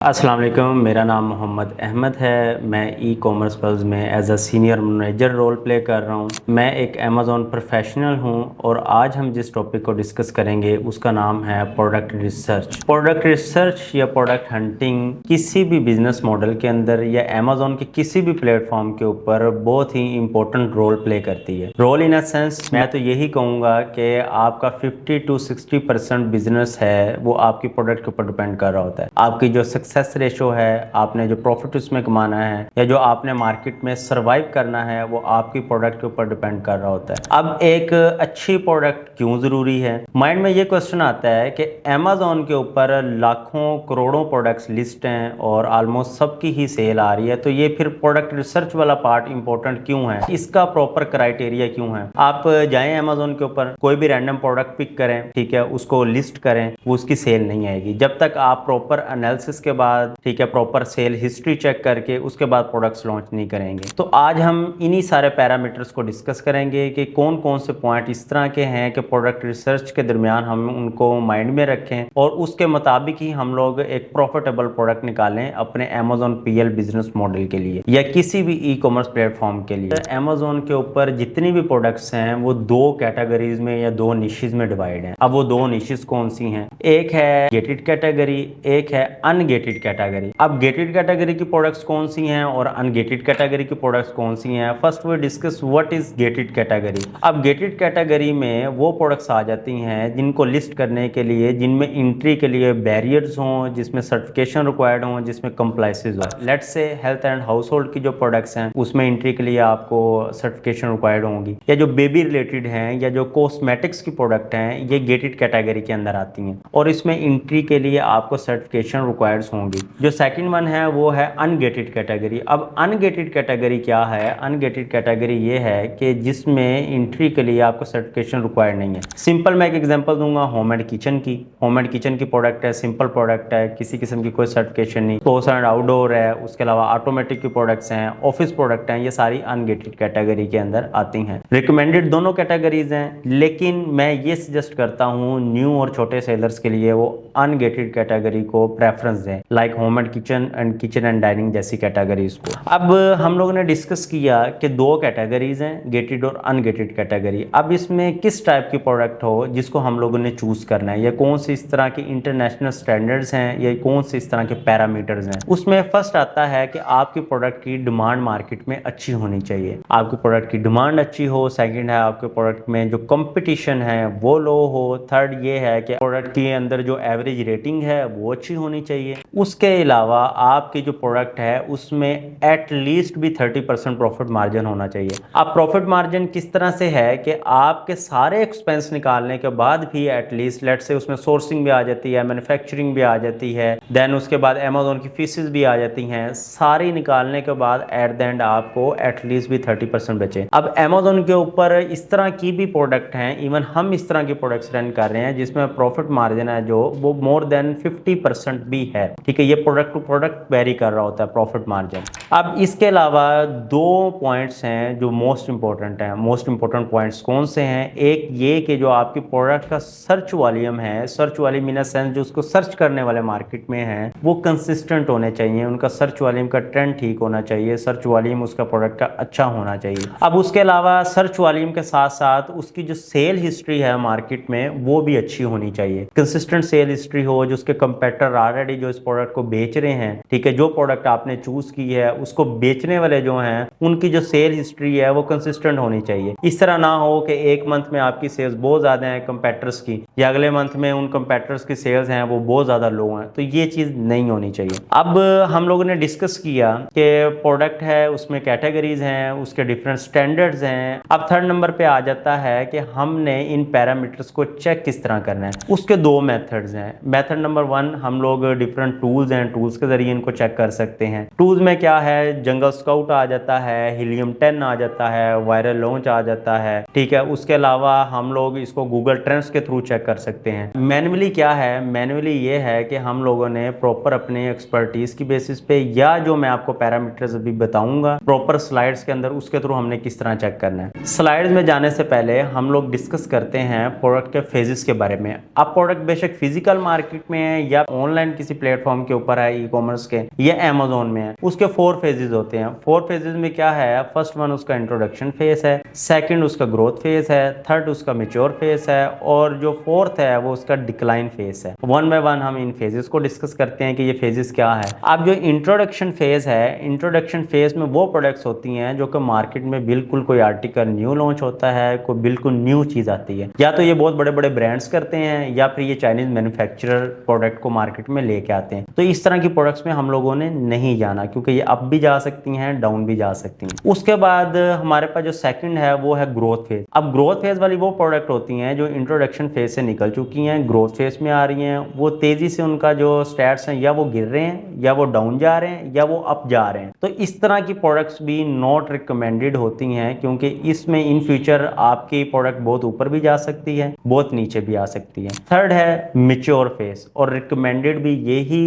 अस्सलाम वालेकुम, मेरा नाम मोहम्मद अहमद है। मैं ई कॉमर्स पल्स में as a senior manager role play कर रहा हूँ। मैं एक अमेज़ॉन प्रोफेशनल हूँ और आज हम जिस टॉपिक को डिस्कस करेंगे उसका नाम है प्रोडक्ट रिसर्च। प्रोडक्ट रिसर्च या प्रोडक्ट हंटिंग किसी भी बिजनेस मॉडल के अंदर या अमेज़ॉन के किसी भी प्लेटफॉर्म के ऊपर बहुत ही इंपॉर्टेंट रोल प्ले करती है। रोल इन अ सेंस मैं तो यही कहूँगा कि आपका 50 to 60% बिजनेस है वो आपकी प्रोडक्ट के ऊपर डिपेंड कर रहा होता है। आपकी जो सक्सेस रेशो है, आपने जो प्रॉफिट उसमें कमाना है या जो आपने मार्केट में सरवाइव करना है वो आपकी प्रोडक्ट के ऊपर डिपेंड कर रहा होता है। अब एक अच्छी प्रोडक्ट क्यों ज़रूरी है? माइंड में ये क्वेश्चन आता है कि अमेज़ॉन के ऊपर लाखों करोड़ों प्रोडक्ट्स लिस्ट हैं और ऑलमोस्ट सबकी ही सेल आ रही है, तो ये फिर प्रोडक्ट रिसर्च वाला पार्ट इंपॉर्टेंट क्यों है? इसका प्रॉपर क्राइटेरिया क्यों है? आप जाएं अमेज़ॉन के ऊपर, कोई भी रैंडम प्रोडक्ट पिक करें, ठीक है, उसको लिस्ट करें, वो उसकी सेल नहीं आएगी जब तक आप प्रॉपर एनालिसिस के बाद, ठीक है, प्रॉपर सेल हिस्ट्री चेक करके उसके बाद प्रोडक्ट्स लॉन्च नहीं करेंगे। तो आज हम इन्हीं सारे पैरामीटर्स को डिस्कस करेंगे कि कौन कौन से पॉइंट इस तरह के हैं कि प्रोडक्ट रिसर्च के दरमियान हम उनको माइंड में रखें और उसके मुताबिक ही हम लोग एक प्रॉफिटेबल प्रोडक्ट निकालें अपने अमेज़ॉन पीएल बिजनेस मॉडल के लिए या किसी भी ई कॉमर्स प्लेटफॉर्म के लिए। अमेज़ॉन के ऊपर जितनी भी प्रोडक्ट्स हैं वो दो कैटेगरीज में या दो निशेज में डिवाइड हैं। अब वो दो निशेज कौन सी हैं? एक है गेटेड कैटेगरी, एक है अनगेटेड कैटेगरी। अब गेटेड कैटेगरी की प्रोडक्ट्स कौन सी हैं और अनगेटेड कैटेगरी की प्रोडक्ट्स कौन सी हैं? First we discuss what is gated category. अब गेटेड कैटेगरी में वो प्रोडक्ट्स आ जाती हैं जिनको लिस्ट करने के लिए, जिनमें एंट्री के लिए बैरियर्स हों, जिसमें सर्टिफिकेशन रिक्वायर्ड हों, जिसमें कंप्लाइंसेस हो। Let's say health and house hold की जो प्रोडक्ट्स हैं उसमें एंट्री के लिए आपको सर्टिफिकेशन रिक्वायर्ड होंगी, या जो बेबी रिलेटेड हैं या जो कॉस्मेटिक्स की प्रोडक्ट हैं ये गेटेड कैटेगरी के अंदर आती हैं और इसमें एंट्री के लिए आपको सर्टिफिकेशन रिक्वायर्ड होंगी। जो सेकंड वन है वो है अनगेटेड कैटेगरी। अब अनगेटेड कैटेगरी क्या है? अनगेटेड कैटेगरी ये है कि जिसमें एंट्री के लिए आपको सर्टिफिकेशन रिक्वायर्ड नहीं है। सिंपल मैं एक एग्जांपल दूंगा होम एंड किचन की। होम एंड किचन की प्रोडक्ट है, सिंपल प्रोडक्ट है, किसी किस्म की कोई सर्टिफिकेशन नहीं। क्लोज एंड आउटडोर है, उसके अलावा ऑटोमेटिक की प्रोडक्ट्स हैं, ऑफिस प्रोडक्ट हैं, ये सारी अनगेटेड कैटेगरी के अंदर आती हैं। रिकमेंडेड दोनों कैटेगरीज हैं, लेकिन मैं ये सजेस्ट करता हूँ न्यू और छोटे सेलर्स के लिए वो अनगेटेड कैटेगरी को प्रेफरेंस दें, like home and kitchen and dining जैसी कैटेगरीज को। अब हम लोगों ने डिस्कस किया कि दो कैटेगरीज हैं, गेटेड और अनगेटेड कैटेगरी। अब इसमें किस टाइप की प्रोडक्ट हो जिसको हम लोगों ने चूज करना है, या कौन सी इस तरह की इंटरनेशनल स्टैंडर्ड्स हैं या कौन से इस तरह के पैरामीटर्स हैं। उसमें फर्स्ट आता है कि आपकी प्रोडक्ट की डिमांड मार्केट में अच्छी होनी चाहिए। आपकी प्रोडक्ट की डिमांड अच्छी हो। सेकंड है आपके प्रोडक्ट में जो कंपटीशन है वो लो हो। थर्ड ये है कि प्रोडक्ट के अंदर जो एवरेज रेटिंग है वो अच्छी होनी चाहिए। उसके अलावा आपकी जो प्रोडक्ट है उसमें एट लीस्ट भी 30% प्रॉफिट मार्जिन होना चाहिए। अब प्रॉफिट मार्जिन किस तरह से है कि आपके सारे एक्सपेंस निकालने के बाद भी एटलीस्ट, लेट से उसमें सोर्सिंग भी आ जाती है, मैन्युफैक्चरिंग भी आ जाती है, देन उसके बाद अमेज़ॉन की फीसेस भी आ जाती हैं, सारी निकालने के बाद एट द एंड आपको एटलीस्ट भी 30% बचे। अब अमेज़ॉन के ऊपर इस तरह की भी प्रोडक्ट हैं, इवन हम इस तरह की प्रोडक्ट्स रन कर रहे हैं जिसमें प्रॉफिट मार्जिन है जो वो मोर देन 50% भी है। ठीक है, ये प्रोडक्ट टू प्रोडक्ट वेरी कर रहा होता है प्रॉफिट मार्जिन। अब इसके अलावा दो पॉइंट्स हैं जो मोस्ट इंपॉर्टेंट हैं। मोस्ट इंपॉर्टेंट पॉइंट्स कौन से हैं? एक ये कि जो आपकी प्रोडक्ट का सर्च वॉल्यूम है, search volume in a sense जो उसको सर्च करने वाले मार्केट में हैं वो कंसिस्टेंट होने चाहिए। उनका सर्च वॉल्यूम का ट्रेंड ठीक होना चाहिए, सर्च वॉल्यूम उसका प्रोडक्ट का अच्छा होना चाहिए। अब उसके अलावा सर्च वॉल्यूम के साथ साथ उसकी जो सेल हिस्ट्री है मार्केट में वो भी अच्छी होनी चाहिए। कंसिस्टेंट सेल हिस्ट्री हो, जो उसके कंपेटिटर ऑलरेडी जो इस प्रोडक्ट को बेच रहे हैं, ठीक है, जो प्रोडक्ट आपने चूज की है उसको बेचने वाले जो हैं उनकी जो सेल हिस्ट्री है वो कंसिस्टेंट होनी चाहिए। इस तरह ना हो कि एक मंथ में आपकी सेल्स बहुत ज्यादा है कंपेटिटर्स की, या अगले मंथ में उन कंपेटिटर्स की सेल्स हैं वो बहुत ज्यादा लो हैं, तो ये चीज नहीं होनी चाहिए। अब हम लोगों ने डिस्कस किया कि प्रोडक्ट है उसमें कैटेगरीज हैं, उसके डिफरेंट स्टैंडर्ड्स हैं। अब थर्ड नंबर पे आ जाता है कि हमने इन पैरामीटर्स को चेक किस तरह करना है। उसके दो मेथड्स हैं। मेथड नंबर वन, हम लोग डिफरेंट टूल्स हैं, टूल्स के जरिए इनको चेक कर सकते हैं। टूल्स में क्या है जंगल स्काउट आ जाता है, हीलियम 10 आ जाता है, वायरल लॉन्च आ जाता है, ठीक है। उसके अलावा हम लोग इसको गूगल ट्रेंड्स के थ्रू चेक कर सकते हैं। मैन्युअली क्या है, मैन्युअली ये है कि हम लोगों ने प्रॉपर अपने एक्सपर्टीज की बेसिस पे या जो मैं आपको पैरामीटर्स अभी बताऊंगा प्रॉपर स्लाइड्स के अंदर, उसके थ्रू हमने किस तरह चेक करना है। स्लाइड्स में जाने से पहले हम लोग डिस्कस करते हैं प्रोडक्ट के फेजेस के बारे में। अब प्रोडक्ट बेशक फिजिकल मार्केट में है या ऑनलाइन किसी प्लेटफॉर्म के ऊपर है, ई कॉमर्स के या अमेजोन में है, उसके 4 फेजेस होते हैं। 4 फेजेस में क्या है, फर्स्ट वन उसका इंट्रोडक्शन फेज है, सेकंड उसका ग्रोथ फेज है, थर्ड उसका मैच्योर फेज है, और जो फोर्थ है वो उसका डिक्लाइन फेज है। वन बाय वन हम इन फेजेस को डिस्कस करते हैं कि ये फेजेस क्या है। अब जो इंट्रोडक्शन फेज है, इंट्रोडक्शन फेज में वो प्रोडक्ट्स होती हैं जो कि मार्केट में बिल्कुल कोई आर्टिकल न्यू लॉन्च होता है, कोई बिल्कुल न्यू चीज आती है, या तो ये बहुत बड़े बड़े ब्रांड्स करते हैं या फिर ये चाइनीज मैन्युफैक्चरर प्रोडक्ट को मार्केट में लेके आते हैं। तो इस तरह की प्रोडक्ट्स में हम लोगों ने नहीं जाना, क्योंकि ये अप भी जा सकती हैं, डाउन भी जा सकती हैं। उसके बाद हमारे पास जो सेकंड है वो है ग्रोथ फेज। अब ग्रोथ फेज वाली वो प्रोडक्ट होती हैं जो इंट्रोडक्शन फेज से निकल चुकी हैं, ग्रोथ फेज में आ रही हैं, वो तेजी से उनका जो स्टैट्स हैं या वो गिर रहे हैं या वो डाउन जा रहे हैं या वो अप जा रहे हैं। तो इस तरह की प्रोडक्ट्स भी नॉट रिकमेंडेड होती हैं, क्योंकि इसमें इन फ्यूचर आपकी प्रोडक्ट बहुत ऊपर भी जा सकती है, बहुत नीचे भी आ सकती है। थर्ड है मैच्योर फेज, और रिकमेंडेड भी यही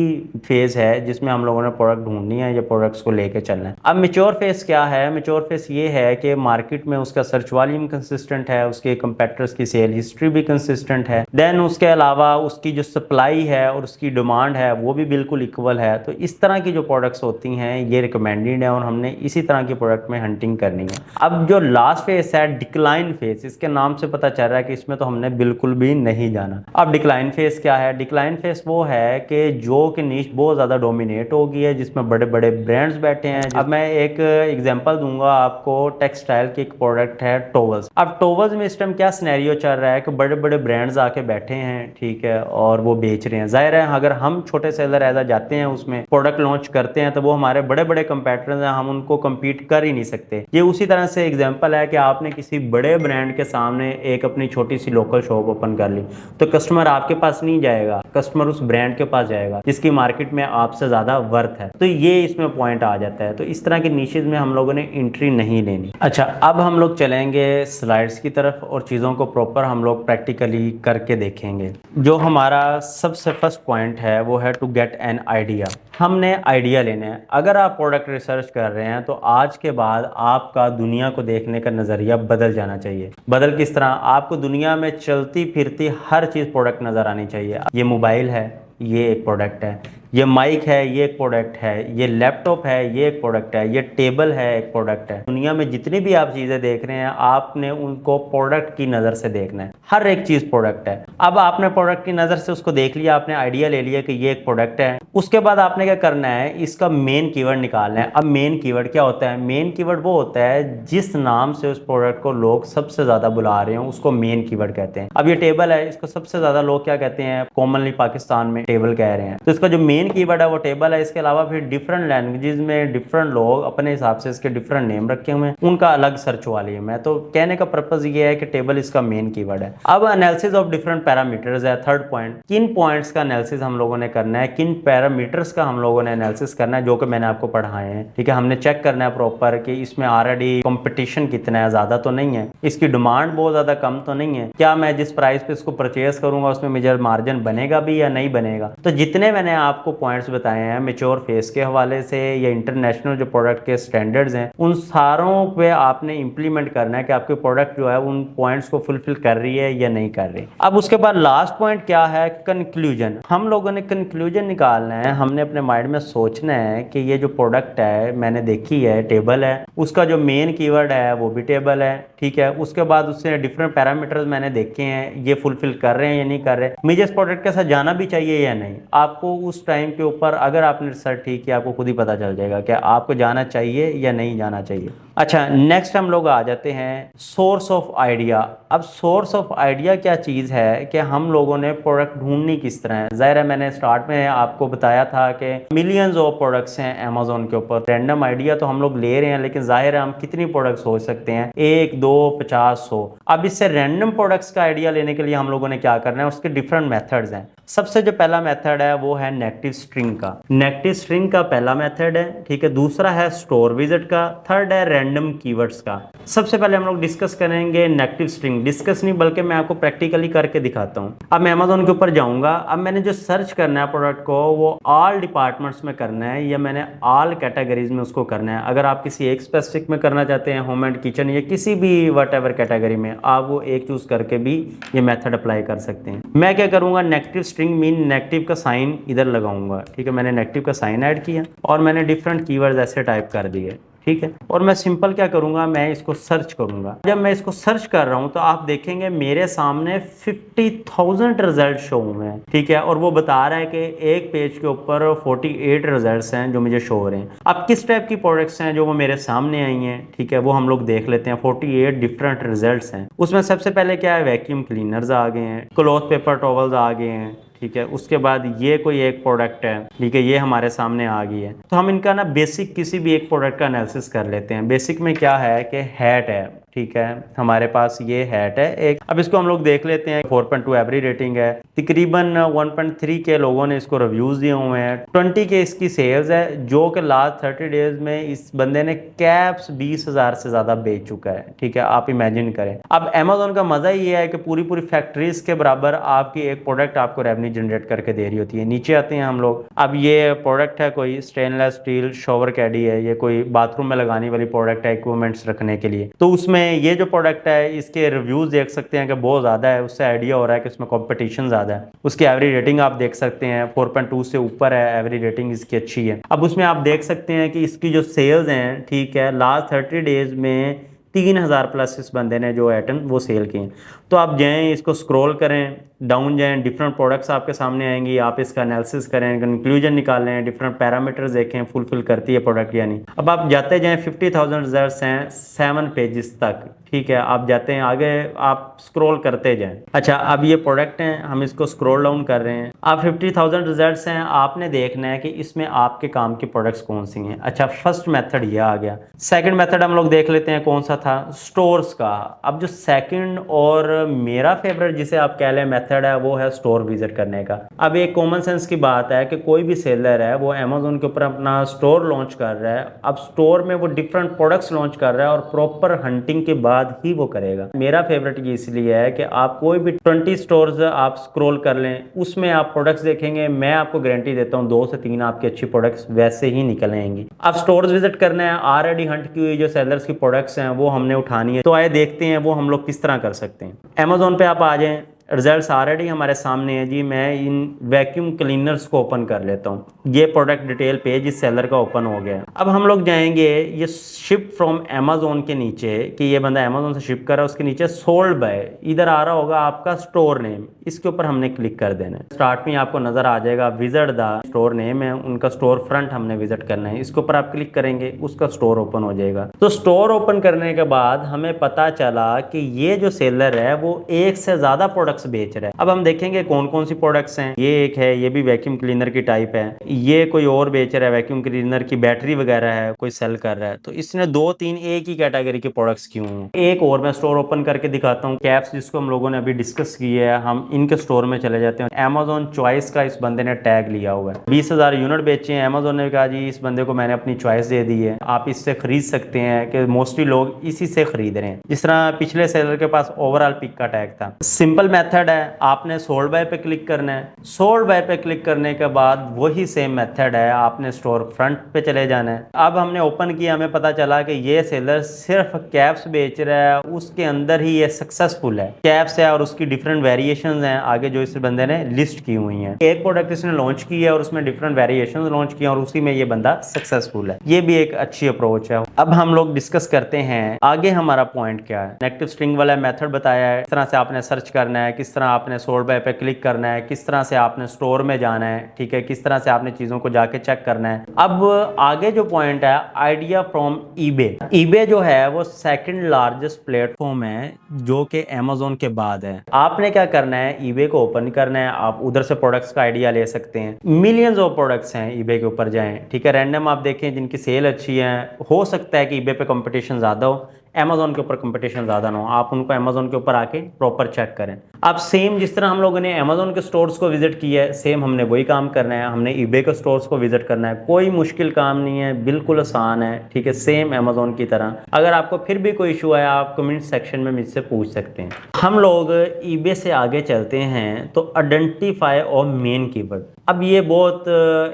फेज है जिसमें हम लोगों ने प्रोडक्ट ढूंढनी है या प्रोडक्ट्स को लेके चलना है। अब मैच्योर फेज क्या है, मैच्योर फेज ये है कि मार्केट में उसका सर्च वॉल्यूम कंसिस्टेंट है, उसके कंपेटिटर्स की सेल हिस्ट्री भी कंसिस्टेंट है, देन उसके अलावा उसकी जो सप्लाई है और उसकी डिमांड है वो भी बिल्कुल इक्वल है। तो इस तरह की जो प्रोडक्ट्स होती हैं ये रिकमेंडेड है और हमने इसी तरह की प्रोडक्ट में हंटिंग करनी है। अब जो लास्ट फेज है डिक्लाइन फेज, इसके नाम से पता चल रहा है कि इसमें तो हमने बिल्कुल भी नहीं जाना। अब डिक्लाइन फेज क्या है, डिक्लाइन फेज वो है कि जो कि नीश बहुत ज्यादा डोमिनेट हो गई है, जिसमें बड़े बड़े ब्रांड्स बैठे हैं। अब मैं एक एग्जांपल दूंगा आपको, टेक्सटाइल की एक प्रोडक्ट है टॉवल्स। अब टॉवल्स में इस टाइम क्या सिनेरियो चल रहा है कि बड़े बड़े ब्रांड्स आके बैठे हैं, ठीक है, और वो बेच रहे हैं। जाहिर है अगर हम छोटे सेलर ऐसा जाते हैं उसमें प्रोडक्ट लॉन्च करते हैं तो वो हमारे बड़े बड़े कंपेटिटर्स हैं, हम उनको कम्पीट कर ही नहीं सकते। ये उसी तरह से एग्जांपल है कि आपने किसी बड़े ब्रांड के सामने एक अपनी छोटी सी लोकल शॉप ओपन कर ली, तो कस्टमर आपके पास नहीं जाएगा, कस्टमर उस ब्रांड के पास जाएगा जिसकी मार्केट में आपसे ज्यादा वर्थ है। तो ये इसमें पॉइंट आ जाता है। तो इस तरह की निशेज में हम लोगों ने एंट्री नहीं लेनी। अच्छा, अब हम लोग चलेंगे स्लाइड्स की तरफ और चीज़ों को प्रॉपर हम लोग प्रैक्टिकली करके देखेंगे। जो हमारा सबसे फर्स्ट पॉइंट है वो है टू गेट एन आइडिया। हमने आइडिया लेना है। अगर आप प्रोडक्ट रिसर्च कर रहे हैं तो आज के बाद आपका दुनिया को देखने का नज़रिया बदल जाना चाहिए। बदल किस तरह, आपको दुनिया में चलती फिरती हर चीज़ प्रोडक्ट नज़र आनी चाहिए। ये मोबाइल है, ये एक प्रोडक्ट है, ये माइक है, ये एक प्रोडक्ट है, ये लैपटॉप है, ये एक प्रोडक्ट है, ये टेबल है, एक प्रोडक्ट है। दुनिया में जितनी भी आप चीज़ें देख रहे हैं आपने उनको प्रोडक्ट की नज़र से देखना है। हर एक चीज़ प्रोडक्ट है। अब आपने प्रोडक्ट की नज़र से उसको देख लिया, आपने आइडिया ले लिया कि ये एक प्रोडक्ट है। उसके बाद आपने क्या करना है, इसका मेन कीवर्ड निकालना है। अब मेन कीवर्ड क्या होता है, मेन कीवर्ड वो होता है जिस नाम से उस प्रोडक्ट को लोग सबसे ज़्यादा बुला रहे हैं उसको मेन कीवर्ड कहते हैं। अब ये टेबल है, इसको सबसे ज़्यादा लोग क्या कहते हैं, कॉमनली पाकिस्तान में टेबल कह रहे हैं। तो इसका जो मेन कीवर्ड है वो टेबल है। इसके अलावा फिर डिफरेंट लैंग्वेजेस में डिफरेंट लोग अपने हिसाब से इसके डिफरेंट नेम रखे हुए हैं, उनका अलग सर्च वॉल्यूम है। तो कहने का पर्पस ये है कि टेबल इसका मेन कीवर्ड है। अब एनालिसिस ऑफ डिफरेंट पैरामीटर्स है थर्ड पॉइंट। किन पॉइंट्स का एनालिसिस हम लोगों ने करना है, किन पैरामीटर्स का हम लोगों ने एनालिसिस करना है, जो कि मैंने आपको पढ़ाए हैं, ठीक है। हमने चेक करना है प्रॉपर कि इसमें ऑलरेडी कंपटीशन कितना है, ज्यादा तो नहीं है, इसकी डिमांड बहुत ज्यादा कम तो नहीं है, क्या मैं जिस प्राइस पे इसको परचेज करूंगा उसमें मुझे मार्जिन बनेगा भी या नहीं बनेगा। तो जितने मैंने आपको पॉइंट्स बताए हैं मैच्योर फेस के हवाले से या इंटरनेशनल जो प्रोडक्ट के स्टैंडर्ड्स हैं, उन सारों पे आपने इंप्लीमेंट करना है कि आपके प्रोडक्ट जो है उन पॉइंट्स को फुलफिल कर रही है या नहीं कर रही। अब उसके बाद लास्ट पॉइंट क्या है, कंक्लूजन। हम लोगों ने कंक्लूजन निकालना है। हमने अपने माइंड में सोचना है कि ये जो प्रोडक्ट है मैंने देखी है, टेबल है, उसका जो मेन कीवर्ड है वो भी टेबल है, ठीक है। उसके बाद उससे डिफरेंट पैरामीटर्स मैंने देखे हैं, ये फुलफिल कर रहे हैं या नहीं कर रहे, मुझे इस प्रोडक्ट के साथ जाना भी चाहिए या नहीं। आपको उस टाइम के ऊपर अगर आपने रिसर्च ठीक किया आपको खुद ही पता चल जाएगा कि आपको जाना चाहिए या नहीं जाना चाहिए। अच्छा, नेक्स्ट हम लोग आ जाते हैं सोर्स ऑफ आइडिया। अब सोर्स ऑफ आइडिया क्या चीज़ है कि हम लोगों ने प्रोडक्ट ढूंढनी किस तरह है। ज़ाहिर है मैंने स्टार्ट में आपको बताया था कि मिलियंस ऑफ प्रोडक्ट्स हैं अमेजोन के ऊपर। रैंडम आइडिया तो हम लोग ले रहे हैं, लेकिन जाहिर है हम कितनी प्रोडक्ट्स हो सकते हैं, 1 2 50 100। अब इससे रैंडम प्रोडक्ट्स का आइडिया लेने के लिए हम लोगों ने क्या करना है, उसके डिफरेंट मेथड्स हैं। सबसे जो पहला मेथड है वो है नेट नेगेटिव स्ट्रिंग का। नेगेटिव स्ट्रिंग का पहला मेथड है, ठीक है, दूसरा है स्टोर विजिट का, थर्ड है रैंडम कीवर्ड्स का। सबसे पहले हम लोग डिस्कस करेंगे नेगेटिव स्ट्रिंग। डिस्कस नहीं बल्कि मैं आपको प्रैक्टिकली करके दिखाता हूँ। अब मैं अमेजोन के ऊपर जाऊंगा। अब मैंने जो सर्च करना है प्रोडक्ट को वो ऑल डिपार्टमेंट्स में करना है या मैंने ऑल कैटेगरीज में उसको करना है। अगर आप किसी एक स्पेसिफिक में करना चाहते हैं, होम एंड किचन या किसी भी वट एवर कैटेगरी में, आप वो एक चूज करके भी ये मेथड अप्लाई कर सकते हैं। मैं क्या करूंगा, नेगेटिव स्ट्रिंग मीन नेगेटिव का साइन इधर लगाऊंगा, ठीक है। मैंने नेगेटिव का साइन ऐड किया और मैंने डिफरेंट कीवर्ड्स ऐसे टाइप कर दिए, ठीक है। और मैं सिंपल क्या करूंगा, मैं इसको सर्च करूंगा। जब मैं इसको सर्च कर रहा हूं तो आप देखेंगे मेरे सामने 50,000 रिजल्ट शो हुए हैं, ठीक है। और वो बता रहा है कि एक पेज के ऊपर 48 रिजल्ट्स हैं जो मुझे शो हो रहे हैं। अब किस टाइप की प्रोडक्ट्स हैं जो वो मेरे सामने आई हैं, ठीक है, वो हम लोग देख लेते हैं। 48 डिफरेंट रिजल्ट्स हैं। उसमें सबसे पहले क्या है, वैक्यूम क्लीनर्स आ गए हैं, क्लॉथ पेपर टॉवल्स आ गए हैं, ठीक है। उसके बाद ये कोई एक प्रोडक्ट है, ठीक है, ये हमारे सामने आ गई है। तो हम इनका ना बेसिक किसी भी एक प्रोडक्ट का एनालिसिस कर लेते हैं। बेसिक में क्या है कि हैट है, ठीक है, हमारे पास ये हैट है एक। अब इसको हम लोग देख लेते हैं। 4.2 एवरी रेटिंग है, तकरीबन 1.3 के लोगों ने इसको रिव्यूज दिए हुए हैं, 20 के इसकी सेल्स है, जो कि लास्ट 30 डेज में इस बंदे ने कैप्स 20,000 से ज्यादा बेच चुका है, ठीक है। आप इमेजिन करें। अब अमेजोन का मजा ये है कि पूरी पूरी फैक्ट्रीज के बराबर आपकी एक प्रोडक्ट आपको रेवेन्यू जनरेट करके दे रही होती है। नीचे आते हैं हम लोग। अब ये प्रोडक्ट है कोई स्टेनलेस स्टील शॉवर कैडी है, ये कोई बाथरूम में लगाने वाली प्रोडक्ट है, इक्विपमेंट्स रखने के लिए। तो उसमें ये जो प्रोडक्ट है इसके रिव्यूज देख सकते हैं कि बहुत ज़्यादा है। उससे आइडिया हो रहा है कि इसमें कंपटीशन ज़्यादा है। उसकी एवरी रेटिंग आप देख सकते हैं 4.2 से ऊपर है, एवरी रेटिंग इसकी अच्छी है। अब उसमें आप देख सकते हैं कि इसकी जो सेल्स हैं, ठीक है, लास्ट 30 डेज में 3,000 प्लस इस बंदे ने जो आइटम वो सेल किए। तो आप जाएँ, इसको स्क्रॉल करें, डाउन जाएं, डिफरेंट प्रोडक्ट्स आपके सामने आएंगी, आप इसका एनालिसिस करें, कंक्लूजन निकालें, डिफरेंट पैरामीटर्स देखें फुलफिल करती है प्रोडक्ट या नहीं। अब आप जाते जाएं, 50,000 रिजल्ट्स हैं 7 पेजेस तक, ठीक है। आप जाते हैं आगे, आप स्क्रॉल करते जाएं। अच्छा, अब ये प्रोडक्ट हैं, हम इसको स्क्रॉल डाउन कर रहे हैं। आप 50,000 रिजल्ट्स हैं, आपने देखना है कि इसमें आपके काम की प्रोडक्ट्स कौन सी हैं। अच्छा, फर्स्ट मेथड ये आ गया। सेकंड मेथड हम लोग देख लेते हैं कौन सा था, स्टोर्स का। अब जो सेकंड और मेरा फेवरेट जिसे आप कह लें मेथड है, वो है स्टोर विजिट करने का। अब एक कॉमन सेंस की बात है कि कोई भी सेलर है वो अमेजोन के ऊपर अपना स्टोर लॉन्च कर रहा है। अब स्टोर में वो डिफरेंट प्रोडक्ट्स लॉन्च कर रहा है और प्रॉपर हंटिंग के बाद ही वो करेगा। मेरा फेवरेट ये इसलिए है कि आप कोई भी 20 स्टोर्स आप स्क्रॉल कर लें, उसमें आप प्रोडक्ट्स देखेंगे, मैं आपको गारंटी देता हूँ 2 से 3 आपकी अच्छी प्रोडक्ट्स वैसे ही निकल आएंगी। अब स्टोर्स विजिट करना है, ऑलरेडी हंट की हुई जो सेलर्स की प्रोडक्ट्स हैं वो हमने उठानी है। तो आइए देखते हैं वो हम लोग किस तरह कर सकते हैं। अमेजोन पे आप आ जाएं, रिजल्ट्स ऑलरेडी हमारे सामने है जी। मैं इन वैक्यूम क्लीनर्स को ओपन कर लेता हूँ। ये प्रोडक्ट डिटेल पेज इस सेलर का ओपन हो गया। अब हम लोग जाएंगे ये शिप फ्रॉम अमेजोन के नीचे कि ये बंदा अमेजोन से शिप कर रहा है, उसके नीचे सोल्ड बाय इधर आ रहा होगा आपका स्टोर नेम, इसके ऊपर हमने क्लिक कर देना है। स्टार्ट में आपको नजर आ जाएगा विजिट द स्टोर नेम है, उनका स्टोर फ्रंट हमने विजिट करना है। इसके ऊपर आप क्लिक करेंगे, उसका स्टोर ओपन हो जाएगा। तो स्टोर ओपन करने के बाद हमें पता चला कि ये जो सेलर है वो एक से ज्यादा प्रोडक्ट्स बेच रहा है। अब हम देखेंगे कौन कौन सी प्रोडक्ट्स हैं। ये एक है, ये भी वैक्यूम क्लीनर की टाइप है। ये कोई और बेच रहा है, वैक्यूम क्लीनर की बैटरी वगैरह है, कोई सेल कर रहा है। तो इसने 2-3 एक ही कैटेगरी के प्रोडक्ट्स क्यों हैं। एक और मैं स्टोर ओपन करके दिखाता हूँ। कैप्स जिसको हम लोगों ने अभी डिस्कस की है, हम इनके स्टोर में चले जाते हैं। अमेजोन चॉइस का इस बंदे ने टैग लिया हुआ है, 20,000 यूनिट बेचे हैं। अमेजोन ने कहा जी इस बंदे को मैंने अपनी चॉइस दे दी है, आप इससे खरीद सकते हैं, कि मोस्टली लोग इसी से खरीद रहे हैं। जिस तरह पिछले सेलर के पास ओवरऑल पिक का टैग था। सिंपल मेथड है, आपने सोल्ड बाय पे क्लिक करना है। सोल्ड बाय पे क्लिक करने के बाद वही सेम मेथड है, आपने स्टोर फ्रंट पे चले जाना है। अब हमने ओपन किया, हमें पता चला कि ये सेलर सिर्फ कैप्स बेच रहा है, उसके अंदर ही ये सक्सेसफुल है। कैप्स है और उसकी डिफरेंट वेरिएशंस हैं आगे जो इस बंदे ने लिस्ट की हुई हैं। एक प्रोडक्ट इसने लॉन्च की है और उसमें डिफरेंट वेरिएशंस लॉन्च किए और उसी में ये बंदा सक्सेसफुल है। ये भी एक अच्छी अप्रोच है। अब हम लोग डिस्कस करते हैं आगे हमारा पॉइंट क्या है। नेगेटिव स्ट्रिंग वाला मेथड बताया है, किस तरह से आपने सर्च करना है, किस तरह आपने सोल्ड बाय पे क्लिक करना है, किस तरह से आपने स्टोर में जाना है, ठीक है, किस तरह से आपने चीजों को जाके चेक करना है। अब आगे जो पॉइंट है, आइडिया फ्रॉम ईबे। ईबे जो है वो सेकंड लार्जेस्ट प्लेटफॉर्म है जो कि अमेजोन के बाद है। आपने क्या करना है, ईबे को ओपन करना है, आप उधर से प्रोडक्ट्स का आइडिया ले सकते हैं। मिलियंस ऑफ प्रोडक्ट्स हैं, ईबे के ऊपर जाएं, ठीक है। रैंडम आप देखें जिनकी सेल अच्छी है, हो सकता है कि ईबे पे कंपटीशन ज्यादा हो। अमेजोन के ऊपर कंपटीशन ज़्यादा ना हो, आप उनको अमेजोन के ऊपर आके प्रॉपर चेक करें। अब सेम जिस तरह हम लोगों ने अमेजोन के स्टोर्स को विजिट किया है, सेम हमने वही काम करना है, हमने ईबे के स्टोर्स को विजिट करना है। कोई मुश्किल काम नहीं है, बिल्कुल आसान है, ठीक है, सेम अमेजोन की तरह। अगर आपको फिर भी कोई इशू है आप कमेंट सेक्शन में मुझसे पूछ सकते हैं। हम लोग ईबे से आगे चलते हैं तो आइडेंटिफाई और मेन कीवर्ड। अब ये बहुत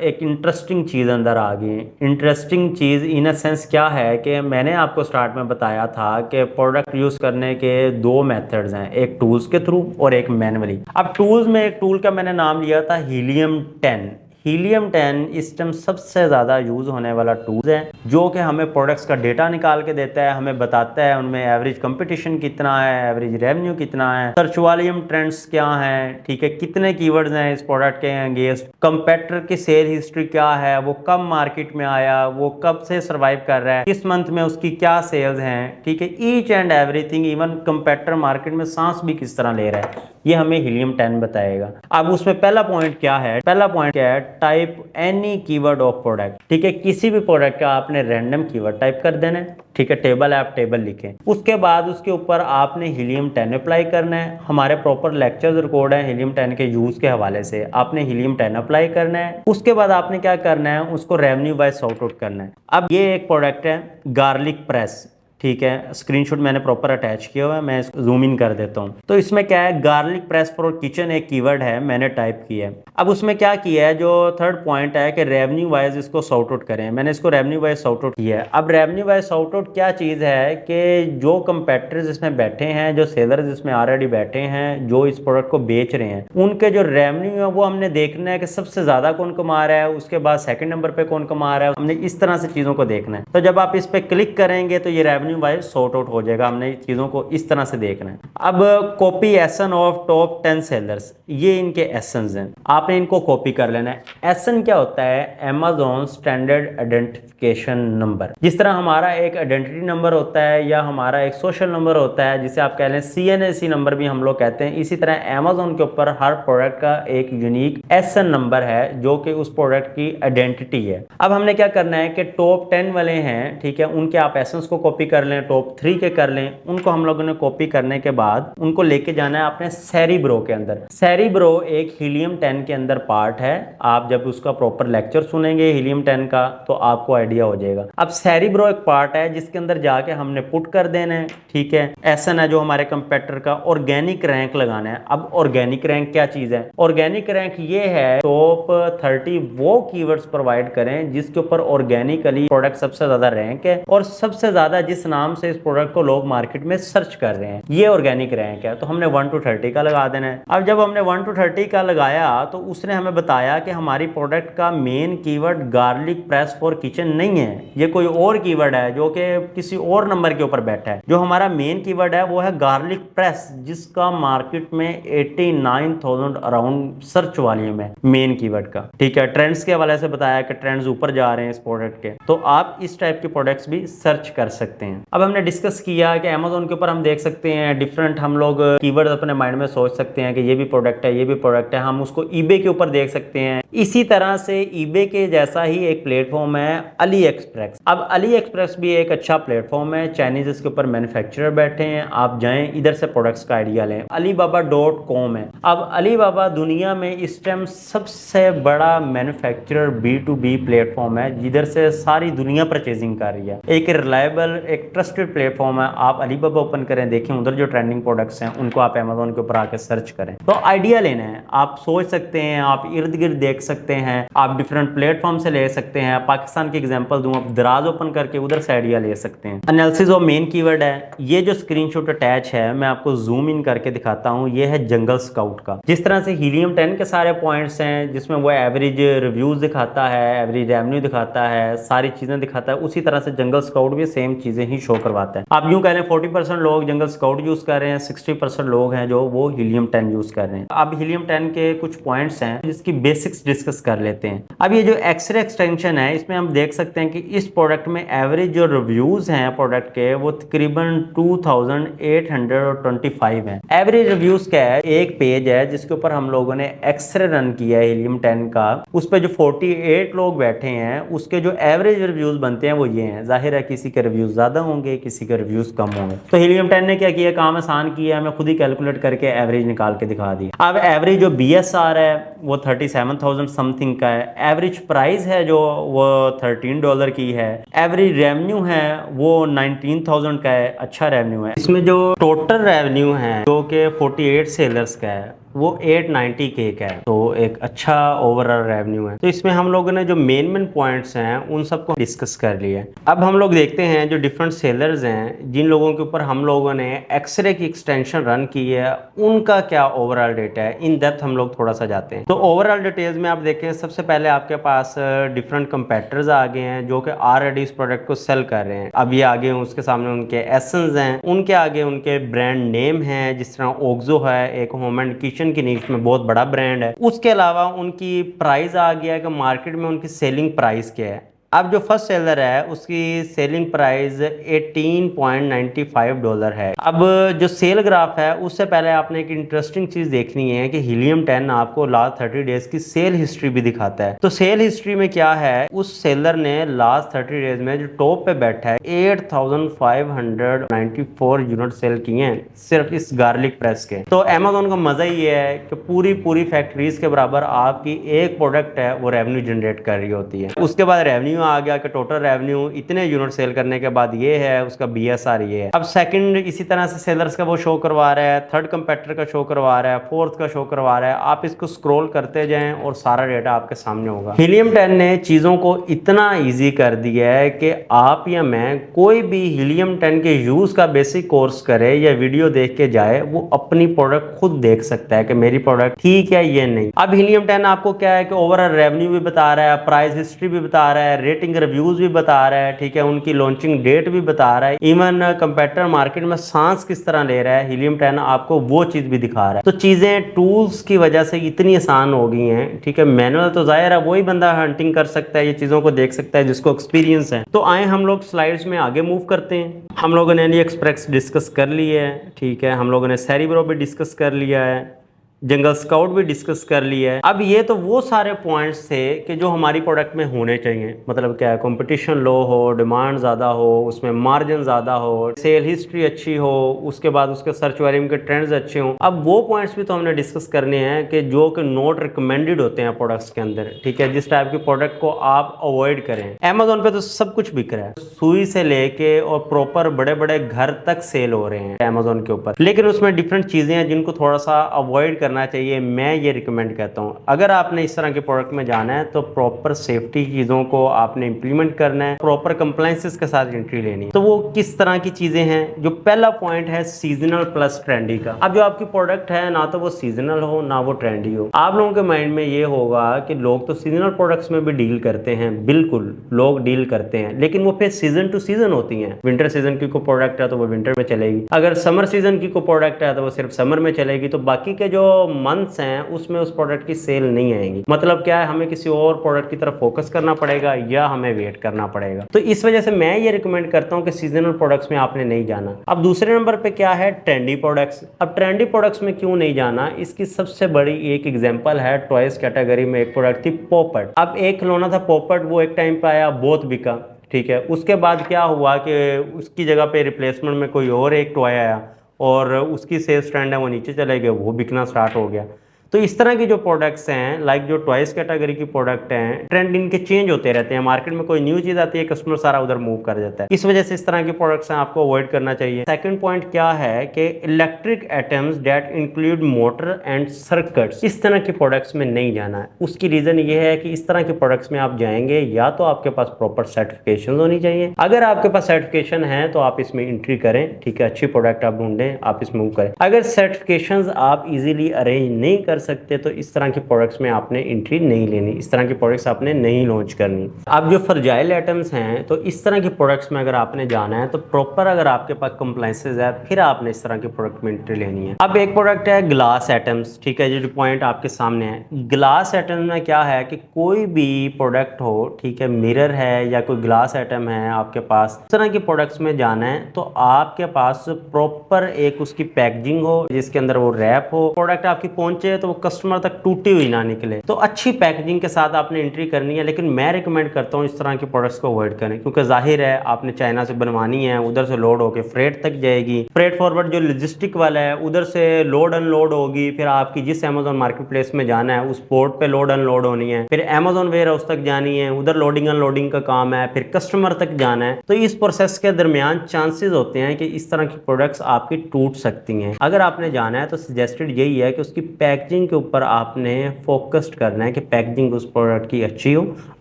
एक इंटरेस्टिंग चीज़ अंदर आ गई। Interesting cheese in a sense क्या है कि मैंने आपको स्टार्ट में बताया था कि प्रोडक्ट यूज़ करने के दो मेथड्स हैं, एक टूल्स के थ्रू और एक मैनुअली। अब टूल्स में एक टूल का मैंने नाम लिया था हीलियम 10। हीलियम 10 इस टाइम सबसे ज़्यादा यूज़ होने वाला टूल है, जो कि हमें प्रोडक्ट्स का डेटा निकाल के देता है, हमें बताता है उनमें एवरेज कंपटीशन कितना है, एवरेज रेवेन्यू कितना है, सर्च वॉल्यूम ट्रेंड्स क्या हैं, ठीक है, कितने कीवर्ड्स हैं इस प्रोडक्ट के अगेंस्ट, कंपेटिटर की सेल हिस्ट्री क्या है, वो कब मार्केट में आया, वो कब से सर्वाइव कर रहा है, किस मंथ में उसकी क्या सेल्स हैं, ठीक है, each and everything. Even competitor market में सांस भी किस तरह ले रहा है, ये हमें हीलियम 10 बताएगा। अब उसमें पहला पॉइंट क्या है, पहला पॉइंट क्या है, type any keyword of product. ठीक है, किसी भी प्रोडक्ट का आपने रैंडम कीवर्ड टाइप कर देना है, ठीक है, टेबल है आप टेबल लिखें, उसके बाद उसके ऊपर आपने हीलियम 10 अप्लाई करना है। हमारे प्रॉपर लेक्चर्स रिकॉर्ड है हीलियम 10 के यूज के हवाले से, आपने हीलियम 10 अप्लाई करना है। उसके बाद आपने क्या करना है, उसको रेवेन्यू वाइज सॉर्ट आउट करना है। अब ये एक प्रोडक्ट है गार्लिक प्रेस, ठीक है, स्क्रीनशॉट मैंने प्रॉपर अटैच किया हुआ है, मैं जूम इन कर देता हूँ। तो इसमें क्या है, गार्लिक प्रेस फॉर किचन एक कीवर्ड है, मैंने टाइप किया है। अब उसमें क्या किया है, जो थर्ड पॉइंट है कि रेवेन्यू वाइज इसको सॉर्ट आउट करें, मैंने इसको रेवेन्यू वाइज सॉर्ट आउट किया है। अब रेवेन्यू वाइज सॉर्ट आउट क्या चीज़ है कि जो कंपेटिटर्स इसमें बैठे हैं, जो सेलर्स इसमें ऑलरेडी बैठे हैं, जो इस प्रोडक्ट को बेच रहे हैं, उनके जो रेवेन्यू है वो हमने देखना है कि सबसे ज़्यादा कौन कमा रहा है, उसके बाद सेकंड नंबर पे कौन कमा रहा है, हमने इस तरह से चीज़ों को देखना है। तो जब आप इस पर क्लिक करेंगे तो ये रेवेन्यू वाइज सॉर्ट आउट हो जाएगा, हमने चीज़ों को इस तरह से देखना है। अब copy essence of top 10 sellers, ये इनके एसन्स हैं, आपने इनको कॉपी कर लेना है। एसन क्या होता है, अमेज़न स्टैंडर्ड आइडेंटिफिकेशन नंबर। जिस तरह हमारा एक आइडेंटिटी नंबर होता है या हमारा एक सोशल नंबर होता है, जिसे आप कह लें CNAC नंबर भी हम लोग कहते हैं, इसी तरह अमेज़न के ऊपर हर प्रोडक्ट का एक यूनिक एसन नंबर है जो कि उस प्रोडक्ट की आइडेंटिटी है। अब हमने क्या करना है कि टॉप 10 वाले हैं, ठीक है, उनके आप एसेंस को कॉपी कर लें, टॉप 3 के कर लें। उनको हम लोगों ने कॉपी करने के बाद उनको लेके जाना है अपने सेरिब्रो के अंदर। सेरिब्रो एक हीलियम 10 के अंदर पार्ट है, आप जब उसका प्रॉपर लेक्चर सुनेंगे हीलियम 10 का तो आपको आइडिया हो जाएगा। अब सेरिब्रो एक पार्ट है जिसके अंदर जाके हमने पुट कर देना है, ठीक है, एसन है जो हमारे कंपेटिटर का, ऑर्गेनिक रैंक लगाना है। अब ऑर्गेनिक रैंक क्या चीज है, ऑर्गेनिक रैंक ये है टॉप 30 वो कीवर्ड्स प्रोवाइड करें जिसके ऊपर ऑर्गेनिकली प्रोडक्ट सबसे ज्यादा रैंक है और सबसे ज्यादा जिस नाम से इस प्रोडक्ट को लोग मार्केट में सर्च कर रहे हैं, ये ऑर्गेनिक रैंक है। तो हमने 1 to 30 का लगा देना है। अब जब हमने 1 to 30 का लगाया तो उसने हमें बताया कि हमारी प्रोडक्ट का main keyword garlic press for kitchen नहीं है, ये कोई और कीवर्ड है जो कि किसी और नंबर के ऊपर बैठा है। जो हमारा मेन कीवर्ड है वो है गार्लिक प्रेस, जिसका मार्केट में 89,000 अराउंड सर्च वॉल्यूम है मेन कीवर्ड का, ठीक है। ट्रेंड्स के हवाले से बताया कि ट्रेंड्स ऊपर जा रहे हैं इस प्रोडक्ट के, तो आप इस टाइप के प्रोडक्ट्स भी सर्च कर सकते हैं। अब हमने डिस्कस किया कि अमेज़न के ऊपर हम देख सकते हैं डिफरेंट, हम लोग कीवर्ड अपने माइंड में सोच सकते हैं कि ये भी प्रोडक्ट है, ये भी प्रोडक्ट है, हम उसको ईबे के ऊपर देख सकते हैं। इसी तरह से ईबे के जैसा ही एक प्लेटफॉर्म है अली एक्सप्रेस। अब अली एक्सप्रेस भी एक अच्छा प्लेटफॉर्म है, चाइनीज इसके ऊपर मैन्युफैक्चरर बैठे हैं, आप जाएं इधर से प्रोडक्ट्स का आइडिया लें। alibaba.com है। अब अलीबाबा दुनिया में इस टाइम सबसे बड़ा मैन्युफैक्चरर B2B प्लेटफॉर्म है, जिधर से सारी दुनिया परचेजिंग कर रही है। एक रिलायबल, एक ट्रस्टेड प्लेटफॉर्म है। आप अलीबाबा ओपन करें, देखें उधर जो ट्रेंडिंग प्रोडक्ट्स हैं उनको आप अमेज़न के ऊपर आके सर्च करें। तो आइडिया लेना है, आप सोच सकते हैं, आप इर्द गिर्द देख सकते हैं, आप डिफरेंट प्लेटफॉर्म से ले सकते हैं। पाकिस्तान की एग्जांपल दूं, आप दराज ओपन करके उधर से आइडिया ले सकते हैं। एनालिसिस ऑफ मेन कीवर्ड है, ये जो स्क्रीनशॉट अटैच है मैं आपको जूम इन करके दिखाता हूं, ये है जंगल स्काउट का। जिस तरह से हीलियम 10 के सारे पॉइंट्स हैं जिसमें वो एवरेज रिव्यूज दिखाता है, एवरेज रेवेन्यू दिखाता है, सारी चीजें दिखाता है, उसी तरह से जंगल स्काउट भी सेम चीजें ही शो करवाता है। आप यूं कह रहे हैं 40% लोग जंगल स्काउट यूज कर रहे हैं, 60% लोग हैं जो वो हीलियम 10 यूज कर रहे हैं। अब हीलियम 10 के कुछ पॉइंट्स हैं जिसकी बेसिक्स डिस्कस कर लेते हैं। अब ये जो एक्सरे एक्सटेंशन है, इसमें हम देख सकते हैं कि इस प्रोडक्ट में एवरेज जो रिव्यूज हैं प्रोडक्ट के वो तकरीबन 2825 हैं। एवरेज रिव्यूज क्या है, एक पेज है जिसके ऊपर हम लोगों ने एक्सरे रन किया है हीलियम 10 का, उस पर जो 48 लोग बैठे हैं उसके जो एवरेज रिव्यूज बनते हैं वो ये हैं। जाहिर है किसी के रिव्यूज ज्यादा ज़्यादा होंगे, किसी के रिव्यूज़ कम होंगे। तो हीलियम 10 ने क्या किया, काम आसान किया, हमें खुद ही कैलकुलेट करके एवरेज निकाल के दिखा दी। अब एवरेज जो BSR है वो 37,000 समथिंग का है, एवरेज प्राइस है जो वो $13 की है, एवरेज रेवेन्यू है वो 19,000 का है, अच्छा रेवेन्यू है। इसमें जो टोटल रेवेन्यू है जो कि 48 सेलर्स का है वो 890K का है, तो एक अच्छा ओवरऑल रेवेन्यू है। तो इसमें हम लोगों ने जो मेन पॉइंट्स हैं उन सबको डिस्कस कर लिया। अब हम लोग देखते हैं जो डिफरेंट सेलर्स हैं जिन लोगों के ऊपर हम लोगों ने एक्सरे की एक्सटेंशन रन की है उनका क्या ओवरऑल डेटा है, इन डेप्थ हम लोग थोड़ा सा जाते हैं। तो ओवरऑल डिटेल्स में आप देखें, सबसे पहले आपके पास डिफरेंट कंपेटर्स आ गए हैं जो कि ऑलरेडी इस प्रोडक्ट को सेल कर रहे हैं। अब ये आगे उसके सामने उनके एसेंस हैं, उनके आगे उनके ब्रांड नेम है, जिस तरह ओक्सो है, एक होम एंड किचन की नीश में बहुत बड़ा ब्रांड है। उसके अलावा उनकी प्राइस आ गया है कि मार्केट में उनकी सेलिंग प्राइस क्या है। अब जो फर्स्ट सेलर है उसकी सेलिंग प्राइस $18.95 है। अब जो सेल ग्राफ है उससे पहले आपने एक इंटरेस्टिंग चीज देखनी है कि हीलियम 10 आपको लास्ट 30 डेज की सेल हिस्ट्री भी दिखाता है। तो सेल हिस्ट्री में क्या है, उस सेलर ने लास्ट 30 डेज में जो टॉप पे बैठा है 8,594 यूनिट सेल किए हैं सिर्फ इस गार्लिक प्रेस के। तो अमेज़न का मजा ही है कि पूरी फैक्ट्रीज के बराबर आपकी एक प्रोडक्ट है वो रेवेन्यू जनरेट कर रही होती है। उसके बाद रेवेन्यू आ गया कि टोटल रेवेन्यू इतने यूनिट सेल करने के बाद ये है, उसका BSR ये है। अब सेकंड इसी तरह से सेलर्स का वो शो करवा रहा है, थर्ड कंपेटिटर का शो करवा रहा है, फोर्थ का शो करवा रहा है। आप इसको स्क्रॉल करते जाएं और सारा डेटा आपके सामने होगा। हीलियम 10 ने चीजों को इतना इजी कर दिया है कि आप या मैं कोई भी हीलियम 10 के यूज का बेसिक कोर्स करे या वीडियो देख के जाए, वो अपनी प्रोडक्ट खुद देख सकता है कि मेरी प्रोडक्ट ठीक है ये नहीं। अब हीलियम 10 आपको क्या है कि ओवरऑल रेवेन्यू भी बता रहा है, प्राइस हिस्ट्री भी बता रहा है, रेटिंग रिव्यूज भी बता रहा है, ठीक है, उनकी लॉन्चिंग डेट भी बता रहा है, इवन कंपेटिटर मार्केट में सांस किस तरह ले रहा है, हीलियम 10 आपको वो चीज भी दिखा रहा है। तो चीजें टूल्स की वजह से इतनी आसान हो गई हैं, ठीक है। मैनुअल तो जाहिर है वही बंदा हंटिंग कर सकता है, ये चीजों को देख सकता है जिसको एक्सपीरियंस है। तो आए हम लोग स्लाइड्स में आगे मूव करते हैं। हम लोगों ने AliExpress डिस्कस कर लिया है, ठीक है, हम लोगों ने सेरिब्रो भी डिस्कस कर लिया है, जंगल स्काउट भी डिस्कस कर लिया है। अब ये तो वो सारे पॉइंट्स थे कि जो हमारी प्रोडक्ट में होने चाहिए। मतलब क्या है, कंपटीशन लो हो, डिमांड ज़्यादा हो, उसमें मार्जिन ज़्यादा हो, सेल हिस्ट्री अच्छी हो, उसके बाद उसके सर्च वॉल्यूम के ट्रेंड्स अच्छे हों। अब वो पॉइंट्स भी तो हमने डिस्कस करने हैं कि जो कि नॉट रिकमेंडेड होते हैं प्रोडक्ट्स के अंदर, ठीक है, जिस टाइप की प्रोडक्ट को आप अवॉइड करें। अमेजोन पे तो सब कुछ बिक रहा है, सुई से लेके और प्रॉपर बड़े बड़े घर तक सेल हो रहे हैं अमेजोन के ऊपर, लेकिन उसमें डिफरेंट चीज़ें हैं जिनको थोड़ा सा अवॉइड करना चाहिए। मैं ये रिकमेंड करता हूँ, अगर आपने इस तरह के प्रोडक्ट में जाना है तो प्रॉपर सेफ्टी चीज़ों को आपने इंप्लीमेंट करना है, प्रॉपर कंप्लायंसेस के साथ एंट्री लेनी है। तो वो किस तरह की चीज़ें हैं? जो पहला पॉइंट है सीजनल प्लस ट्रेंडी का। अब जो आपकी प्रोडक्ट है ना तो वो सीजनल हो ना वो ट्रेंडी हो। आप लोगों के माइंड में ये होगा कि लोग तो सीजनल प्रोडक्ट्स में भी डील करते हैं, बिल्कुल लोग डील करते हैं, लेकिन वो फिर सीजन टू सीजन होती हैं। विंटर सीजन की कोई प्रोडक्ट है तो वो विंटर में चलेगी, अगर समर सीजन की कोई प्रोडक्ट है तो वो सिर्फ समर में चलेगी। तो बाकी के जो मंथ्स हैं उसमें उस प्रोडक्ट की सेल नहीं आएगी। मतलब क्या है, हमें किसी और प्रोडक्ट की तरफ फोकस करना पड़ेगा या हमें वेट करना पड़ेगा। तो इस वजह से मैं ये रिकमेंड करता हूं कि सीजनल प्रोडक्ट्स में आपने नहीं जाना। अब दूसरे नंबर पे क्या है, ट्रेंडी प्रोडक्ट्स। अब ट्रेंडी प्रोडक्ट्स में क्यों नहीं जाना, इसकी सबसे बड़ी एक एग्जांपल है टॉयज कैटेगरी में एक प्रोडक्ट थी पॉपट। अब एक खिलौना था पॉपट, वो एक टाइम पे आया, बहुत बिका, ठीक है। उसके बाद क्या हुआ कि उसकी जगह पे रिप्लेसमेंट में कोई और एक टॉय आया और उसकी सेल्स ट्रेंड है वो नीचे चले गए, वो बिकना स्टार्ट हो गया। तो इस तरह की जो प्रोडक्ट्स हैं, लाइक जो टॉयज कैटेगरी की प्रोडक्ट हैं, ट्रेंड इनके चेंज होते रहते हैं। मार्केट में कोई न्यू चीज आती है, कस्टमर सारा उधर मूव कर जाता है। इस वजह से इस तरह की प्रोडक्ट्स हैं आपको अवॉइड करना चाहिए। सेकंड पॉइंट क्या है कि electric items that include motor and circuits, इस तरह की प्रोडक्ट्स में नहीं जाना है। उसकी रीजन ये है कि इस तरह के प्रोडक्ट्स में आप जाएंगे या तो आपके पास प्रॉपर सर्टिफिकेशन होनी चाहिए। अगर आपके पास सर्टिफिकेशन है तो आप इसमें एंट्री करें, ठीक है, अच्छी प्रोडक्ट आप ढूंढें, आप इसमें मूव करें। अगर सर्टिफिकेशन आप इजीली अरेंज नहीं कर सकते तो इस तरह के प्रोडक्ट्स में आपने एंट्री नहीं लेनी, इस तरह की प्रोडक्ट्स आपने नहीं लॉन्च करनी। अब जो फ्रजाइल आइटम्स हैं, तो इस तरह के प्रोडक्ट्स में अगर आपने जाना है तो प्रॉपर अगर आपके पास कंप्लायंसेस है फिर आपने इस तरह के प्रोडक्ट में एंट्री लेनी है। अब एक प्रोडक्ट है ग्लास आइटम्स, ठीक है, जो पॉइंट आपके सामने है। ग्लास आइटम्स में क्या है कि कोई भी प्रोडक्ट हो, ठीक है, मिरर है या कोई ग्लास आइटम है आपके पास, इस तरह के प्रोडक्ट्स में जाना है तो आपके पास प्रॉपर एक उसकी पैकेजिंग हो जिसके अंदर वो रैप हो, प्रोडक्ट आपकी पहुंचे तो वो कस्टमर तक टूटी हुई ना निकले। तो अच्छी पैकेजिंग के साथ आपने एंट्री करनी है, लेकिन मैं रिकमेंड करता हूँ इस तरह के प्रोडक्ट्स को अवॉइड करें, क्योंकि जाहिर है आपने चाइना से बनवानी है, उधर से लोड होकर फ्रेट तक जाएगी, फ्रेट फॉरवर्ड जो लॉजिस्टिक वाला है उधर से लोड अनलोड होगी, फिर आपकी जिस अमेजोन मार्केट प्लेस में जाना है उस पोर्ट पे लोड अनलोड होनी है, फिर अमेजोन वेयर हाउस तक जानी है, उधर लोडिंग अनलोडिंग का काम है, फिर कस्टमर तक जाना है। तो इस प्रोसेस के दरमियान चांसेस होते हैं कि इस तरह की प्रोडक्ट्स आपकी टूट सकती हैं। अगर आपने जाना है तो सजेस्टेड यही है कि उसकी पैकेजिंग के ऊपर आपने फोकस्ड करना है कि पैकेजिंग उस प्रोडक्ट की अच्छी हो,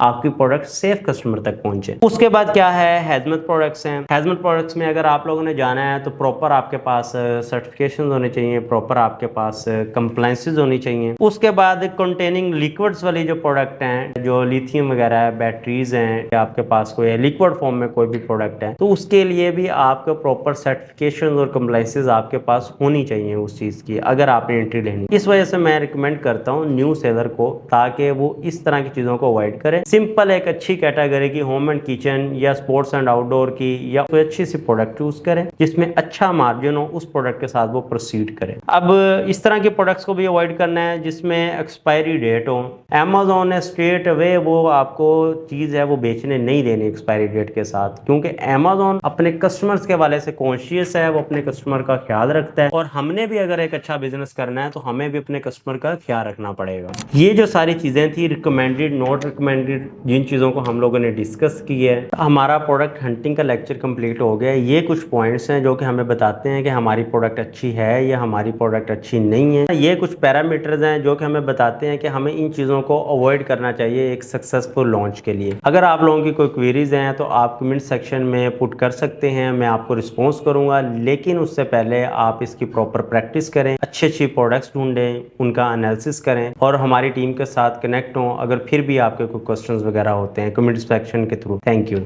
आपकी प्रोडक्ट सेफ कस्टमर तक पहुंचे। उसके बाद क्या है, हैजमत प्रोडक्ट्स हैं। हैजमत प्रोडक्ट्स में अगर आप लोगों ने जाना है तो प्रॉपर आपके पास सर्टिफिकेशन होने चाहिए, प्रॉपर आपके पास कंप्लायंसेस होनी चाहिए। उसके बाद कंटेनिंग लिक्विड्स वाली जो प्रोडक्ट हैं, जो लिथियम वगैरह है, बैटरीज हैं, या आपके पास कोई लिक्विड फॉर्म में कोई भी प्रोडक्ट है, तो उसके लिए भी आपके प्रॉपर सर्टिफिकेशन और कंप्लायंसेस आपके पास होनी चाहिए उस चीज की, अगर आपने एंट्री लेनी। इस वजह से मैं रिकमेंड करता हूँ न्यू सेलर को, ताकि वो इस तरह की चीजों को अवॉइड करे। सिंपल एक अच्छी कैटेगरी की होम एंड किचन या स्पोर्ट्स एंड आउटडोर की या कोई अच्छी सी प्रोडक्ट चूज करें जिसमें अच्छा मार्जिन हो, उस प्रोडक्ट के साथ वो प्रोसीड करें। अब इस तरह के प्रोडक्ट्स को भी अवॉइड करना है जिसमें एक्सपायरी डेट हो। अमेजोन ने स्ट्रेट अवे वो आपको चीज है वो बेचने नहीं देनी एक्सपायरी डेट के साथ, क्योंकि अमेजोन अपने कस्टमर्स के वाले से कॉन्शियस है, वो अपने कस्टमर का ख्याल रखता है, और हमने भी अगर एक अच्छा बिजनेस करना है तो हमें भी अपने कस्टमर का ख्याल रखना पड़ेगा। ये जो सारी चीजें थी रिकमेंडेड, नॉट रिकमेंडेड, जिन चीजों को हम लोगों ने डिस्कस की है, हमारा प्रोडक्ट हंटिंग का लेक्चर कंप्लीट हो गया। ये कुछ पॉइंट्स हैं जो कि हमें बताते हैं कि हमारी प्रोडक्ट अच्छी है या हमारी प्रोडक्ट अच्छी नहीं है। ये कुछ पैरामीटर्स हैं जो कि हमें बताते हैं कि हमें इन चीज़ों को अवॉइड करना चाहिए एक सक्सेसफुल लॉन्च के लिए। अगर आप लोगों की कोई क्वेरीज हैं तो आप कमेंट सेक्शन में पुट कर सकते हैं, मैं आपको रिस्पॉन्स करूंगा, लेकिन उससे पहले आप इसकी प्रॉपर प्रैक्टिस करें, अच्छी प्रोडक्ट्स ढूंढें, उनका एनालिसिस करें और हमारी टीम के साथ कनेक्ट हों। अगर फिर भी आपके कोई क्वेश्चंस वगैरह होते हैं कमेंट सेक्शन के थ्रू। Thank you.